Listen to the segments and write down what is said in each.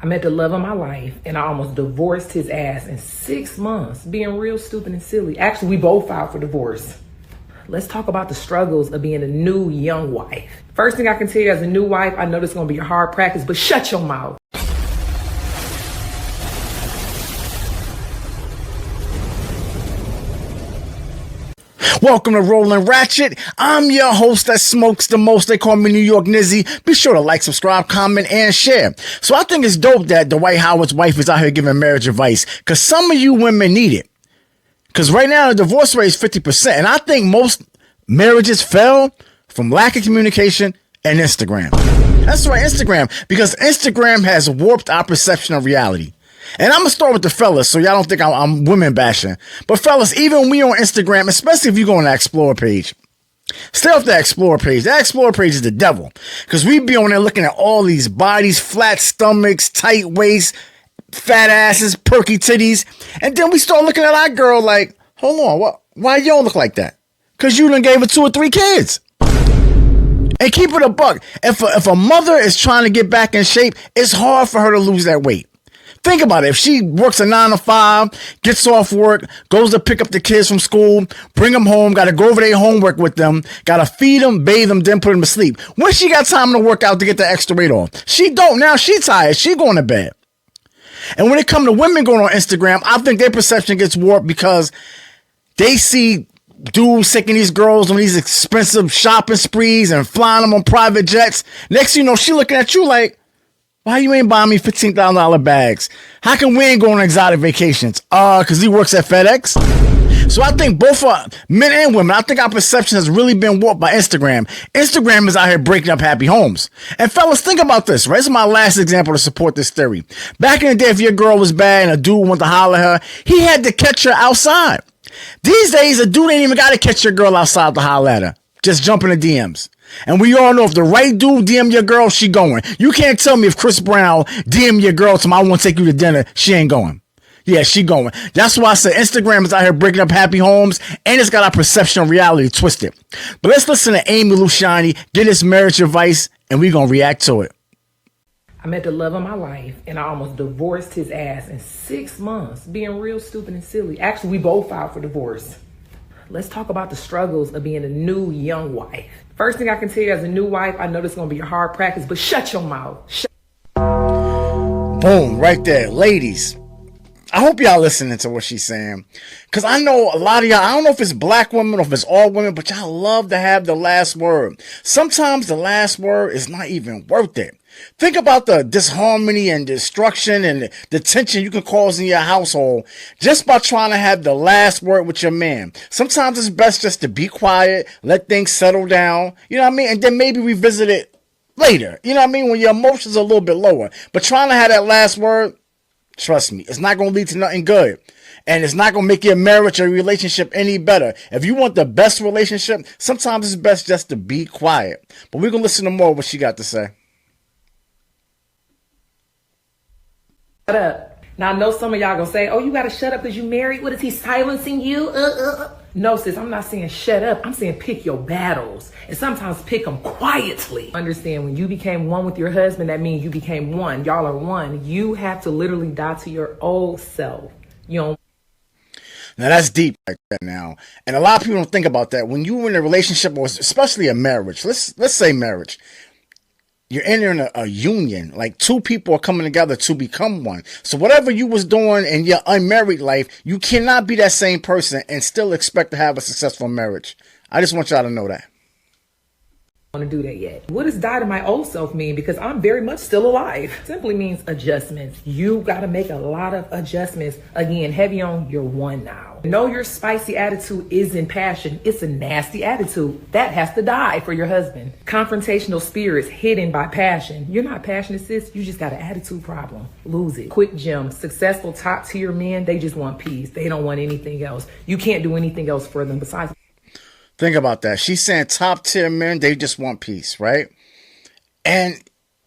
I met the love of my life and I almost divorced his ass in 6 months, being real stupid and silly. Actually, we both filed for divorce. Let's talk about the struggles of being a new young wife. First thing I can tell you as a new wife, I know this is going to be a hard practice, but shut your mouth. Welcome to Rollin' Ratchet. I'm your host that smokes the most. They call me New York Nizzy. Be sure to like, subscribe, comment, and share. So I think it's dope that Dwight Howard's wife is out here giving marriage advice, because some of you women need it. Because right now the divorce rate is 50%. And I think most marriages fail from lack of communication and Instagram. That's right, Instagram. Because Instagram has warped our perception of reality. And I'm going to start with the fellas, so y'all don't think I'm women bashing. But fellas, even when we on Instagram, especially if you go on the Explore page, stay off the Explore page. That Explore page is the devil. Because we be on there looking at all these bodies, flat stomachs, tight waists, fat asses, perky titties. And then we start looking at our girl like, hold on, why you don't look like that? Because you done gave her 2 or 3 kids. And keep it a buck. If a mother is trying to get back in shape, it's hard for her to lose that weight. Think about it. If she works a 9 to 5, gets off work, goes to pick up the kids from school, bring them home, got to go over their homework with them, got to feed them, bathe them, then put them to sleep. When she got time to work out to get the extra weight off? She don't. Now she tired. She going to bed. And when it comes to women going on Instagram, I think their perception gets warped because they see dudes taking these girls on these expensive shopping sprees and flying them on private jets. Next thing you know, she looking at you like, why you ain't buying me $15,000 bags? How come we ain't going on exotic vacations? Because he works at FedEx. So I think both men and women, I think our perception has really been warped by Instagram. Instagram is out here breaking up happy homes. And fellas, think about this, right? This is my last example to support this theory. Back in the day, if your girl was bad and a dude wanted to holler at her, he had to catch her outside. These days, a dude ain't even got to catch your girl outside to holler at her. Just jump in the DMs. And we all know if the right dude DM your girl, she going. You can't tell me if Chris Brown DM your girl to I want to take you to dinner, she ain't going. Yeah, she going. That's why I said Instagram is out here breaking up happy homes, and it's got our perception of reality twisted. But let's listen to Amy Luciani get his marriage advice, and we going to react to it. I met the love of my life and I almost divorced his ass in 6 months, being real stupid and silly. Actually, we both filed for divorce. Let's talk about the struggles of being a new young wife. First thing I can tell you as a new wife, I know this is going to be a hard practice, but shut your mouth. Boom, right there. Ladies, I hope y'all listening to what she's saying. Because I know a lot of y'all, I don't know if it's black women or if it's all women, but y'all love to have the last word. Sometimes the last word is not even worth it. Think about the disharmony and destruction and the tension you can cause in your household just by trying to have the last word with your man. Sometimes it's best just to be quiet, let things settle down, you know what I mean? And then maybe revisit it later, you know what I mean? When your emotions are a little bit lower. But trying to have that last word, trust me, it's not going to lead to nothing good. And it's not going to make your marriage or relationship any better. If you want the best relationship, sometimes it's best just to be quiet. But we're going to listen to more of what she got to say. Shut up. Now, I know some of y'all gonna say, oh, you gotta shut up because you married. What is he silencing you? No, sis, I'm not saying shut up. I'm saying pick your battles. And sometimes pick them quietly. Understand, when you became one with your husband, that means you became one. Y'all are one. You have to literally die to your old self. You know. Now that's deep right there now. And a lot of people don't think about that. When you're in a relationship, or especially a marriage, let's say marriage. You're entering a union, like 2 people are coming together to become one. So whatever you was doing in your unmarried life, you cannot be that same person and still expect to have a successful marriage. I just want y'all to know that. Want to do that yet? What does die to my old self mean? Because I'm very much still alive. Simply means adjustments. You got to make a lot of adjustments. Again, heavy on your one now. Know your spicy attitude isn't passion. It's a nasty attitude. That has to die for your husband. Confrontational spirits hidden by passion. You're not passionate, sis. You just got an attitude problem. Lose it. Quick gem. Successful top tier men, they just want peace. They don't want anything else. You can't do anything else for them besides. Think about that. She's saying top tier men, they just want peace, right? And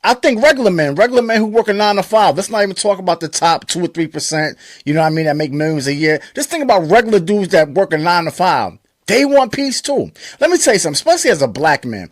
I think regular men who work a 9 to 5, let's not even talk about the top 2 or 3%, you know what I mean, that make millions a year. Just think about regular dudes that work a 9 to 5. They want peace too. Let me tell you something, especially as a black man.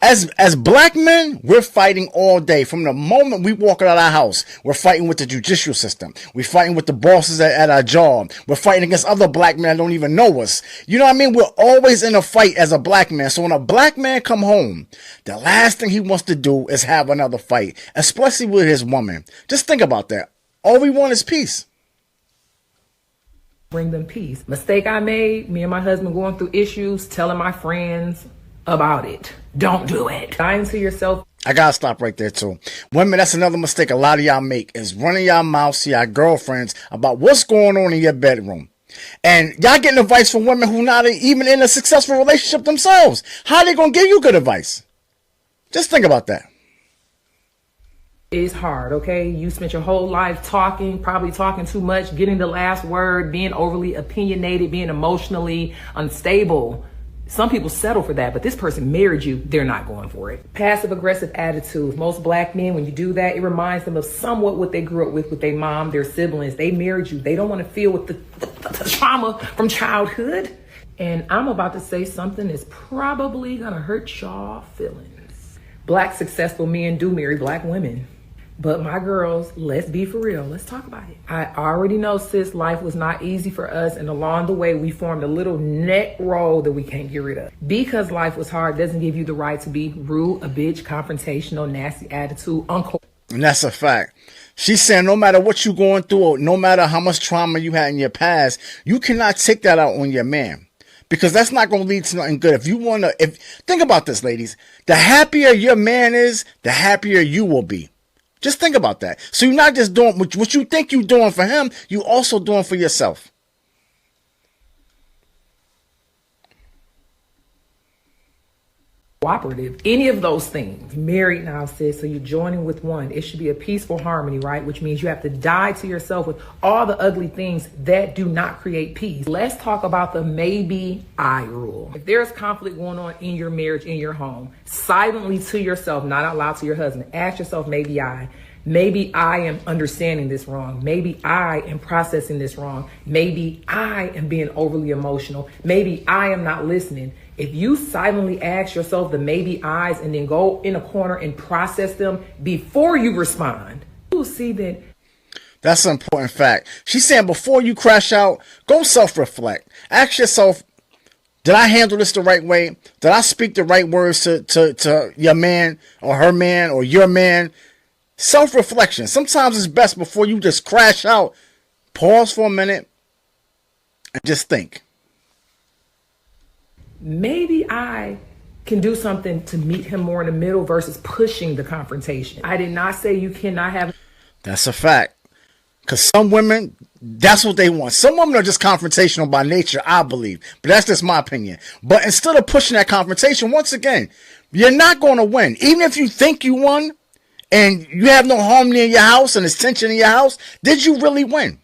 As black men, we're fighting all day. From the moment we walk out of our house, we're fighting with the judicial system. We're fighting with the bosses at our job. We're fighting against other black men that don't even know us. You know what I mean? We're always in a fight as a black man. So when a black man come home, the last thing he wants to do is have another fight, especially with his woman. Just think about that. All we want is peace. Bring them peace. Mistake I made, me and my husband going through issues, telling my friends about it. Don't do it. Lying to yourself. I gotta stop right there too. Women, that's another mistake a lot of y'all make, is running y'all mouths to your girlfriends about what's going on in your bedroom. And y'all getting advice from women who not even in a successful relationship themselves. How they gonna give you good advice? Just think about that. It's hard, okay? You spent your whole life talking, probably talking too much, getting the last word, being overly opinionated, being emotionally unstable. Some people settle for that, but this person married you, they're not going for it. Passive aggressive attitude. Most black men, when you do that, it reminds them of somewhat what they grew up with their mom, their siblings. They married you. They don't want to feel with the trauma from childhood. And I'm about to say something that's probably going to hurt y'all feelings. Black successful men do marry black women. But my girls, let's be for real. Let's talk about it. I already know, sis, life was not easy for us. And along the way, we formed a little neck roll that we can't get rid of. Because life was hard doesn't give you the right to be rude, a bitch, confrontational, nasty attitude, uncle. And that's a fact. She's saying no matter what you're going through, or no matter how much trauma you had in your past, you cannot take that out on your man. Because that's not going to lead to nothing good. Think about this, ladies. The happier your man is, the happier you will be. Just think about that. So you're not just doing what you think you're doing for him, you also doing for yourself. Cooperative, any of those things. Married now, sis, so you're joining with one. It should be a peaceful harmony, right? Which means you have to die to yourself with all the ugly things that do not create peace. Let's talk about the maybe I rule. If there's conflict going on in your marriage, in your home, silently to yourself, not out loud to your husband, ask yourself, maybe I am understanding this wrong. Maybe I am processing this wrong. Maybe I am being overly emotional. Maybe I am not listening. If you silently ask yourself the maybe I's and then go in a corner and process them before you respond, you'll see that. That's an important fact. She's saying before you crash out, go self-reflect. Ask yourself, did I handle this the right way? Did I speak the right words to your man or her man or your man? Self-reflection. Sometimes it's best before you just crash out. Pause for a minute and just think. Maybe I can do something to meet him more in the middle versus pushing the confrontation. I did not say you cannot have. That's a fact. Because some women, that's what they want. Some women are just confrontational by nature, I believe. But that's just my opinion. But instead of pushing that confrontation, once again, you're not going to win. Even if you think you won and you have no harmony in your house and there's tension in your house, did you really win?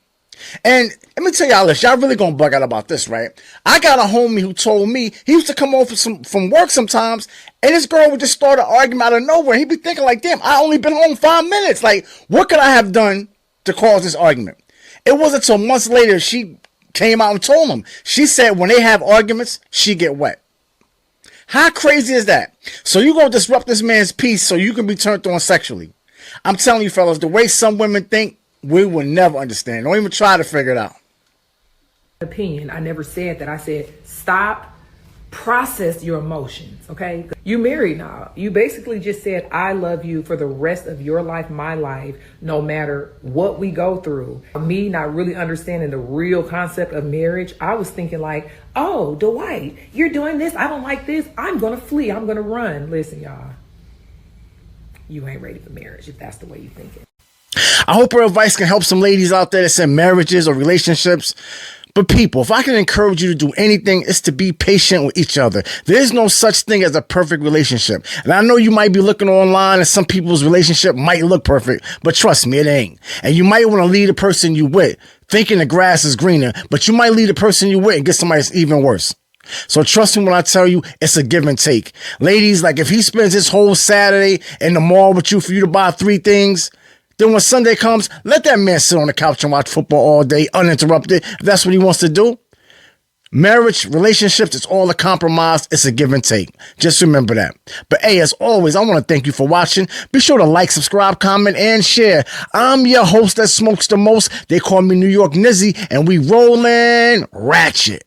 And let me tell y'all this, y'all really gonna bug out about this, right? I got a homie who told me he used to come home from work sometimes, and this girl would just start an argument out of nowhere. He'd be thinking like, damn, I only been home 5 minutes. Like, what could I have done to cause this argument? It wasn't until months later she came out and told him. She said when they have arguments, she get wet. How crazy is that? So you gonna disrupt this man's peace so you can be turned on sexually? I'm telling you, fellas, the way some women think, we will never understand. Don't even try to figure it out. Opinion. I never said that. I said, stop, process your emotions, okay? You married now. You basically just said, I love you for the rest of your life, my life, no matter what we go through. Me not really understanding the real concept of marriage, I was thinking like, oh, Dwight, you're doing this. I don't like this. I'm going to flee. I'm going to run. Listen, y'all, you ain't ready for marriage if that's the way you think it. I hope her advice can help some ladies out there that's in marriages or relationships. But people, if I can encourage you to do anything, it's to be patient with each other. There's no such thing as a perfect relationship. And I know you might be looking online and some people's relationship might look perfect, but trust me, it ain't. And you might want to leave the person you with thinking the grass is greener, but you might leave the person you with and get somebody that's even worse. So trust me when I tell you, it's a give and take. Ladies, like if he spends his whole Saturday in the mall with you for you to buy 3 things, then when Sunday comes, let that man sit on the couch and watch football all day uninterrupted. If that's what he wants to do. Marriage, relationships, it's all a compromise. It's a give and take. Just remember that. But hey, as always, I want to thank you for watching. Be sure to like, subscribe, comment, and share. I'm your host that smokes the most. They call me New York Nizzy, and we rollin' ratchet.